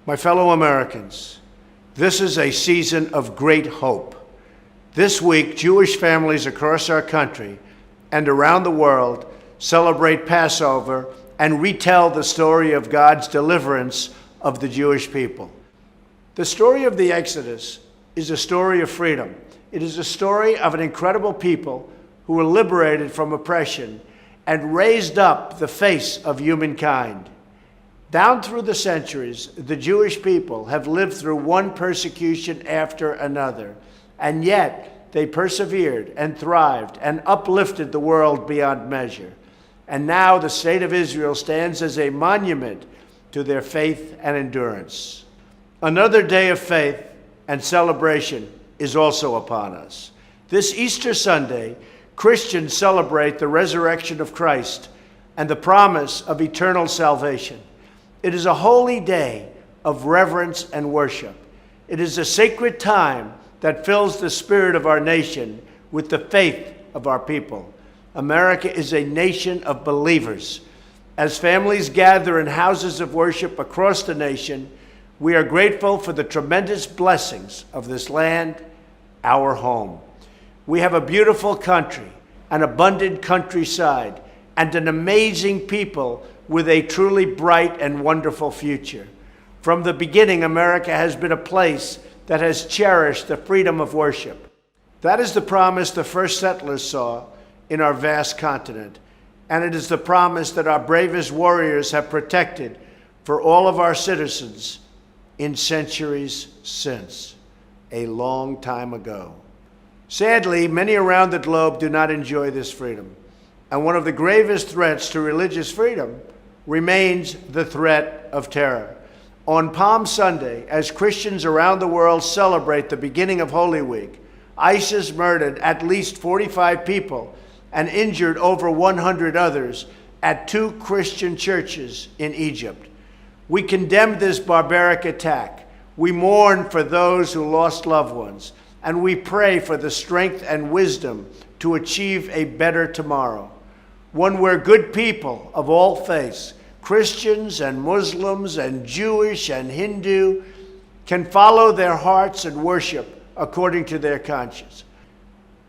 My fellow Americans, this is a season of great hope. This week, Jewish families across our country and around the world celebrate Passover and retell the story of God's deliverance of the Jewish people. The story of the Exodus is a story of freedom. It is a story of an incredible people who were liberated from oppression and raised up the face of humankind. Down through the centuries, the Jewish people have lived through one persecution after another, and yet they persevered and thrived and uplifted the world beyond measure. And now the state of Israel stands as a monument to their faith and endurance. Another day of faith and celebration is also upon us. This Easter Sunday, Christians celebrate the resurrection of Christ and the promise of eternal salvation. It is a holy day of reverence and worship. It is a sacred time that fills the spirit of our nation with the faith of our people. America is a nation of believers. As families gather in houses of worship across the nation, we are grateful for the tremendous blessings of this land, our home. We have a beautiful country, an abundant countryside, and an amazing people with a truly bright and wonderful future. From the beginning, America has been a place that has cherished the freedom of worship. That is the promise the first settlers saw in our vast continent, and it is the promise that our bravest warriors have protected for all of our citizens in centuries since, a long time ago. Sadly, many around the globe do not enjoy this freedom, and one of the gravest threats to religious freedom remains the threat of terror. On Palm Sunday, as Christians around the world celebrate the beginning of Holy Week, ISIS murdered at least 45 people and injured over 100 others at 2 Christian churches in Egypt. We condemn this barbaric attack. We mourn for those who lost loved ones, and we pray for the strength and wisdom to achieve a better tomorrow, one where good people of all faiths, Christians and Muslims and Jewish and Hindu, can follow their hearts and worship according to their conscience.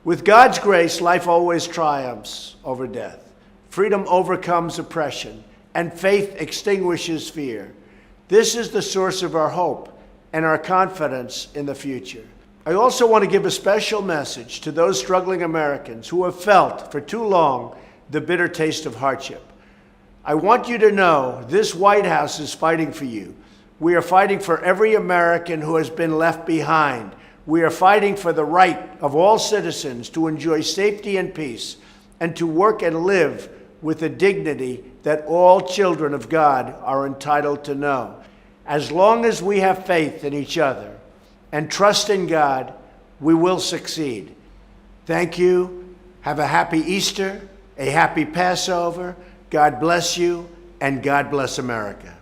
With God's grace, life always triumphs over death. Freedom overcomes oppression, and faith extinguishes fear. This is the source of our hope and our confidence in the future. I also want to give a special message to those struggling Americans who have felt for too long the bitter taste of hardship. I want you to know this White House is fighting for you. We are fighting for every American who has been left behind. We are fighting for the right of all citizens to enjoy safety and peace and to work and live with the dignity that all children of God are entitled to know. As long as we have faith in each other and trust in God, we will succeed. Thank you. Have a happy Easter, a happy Passover. God bless you, and God bless America.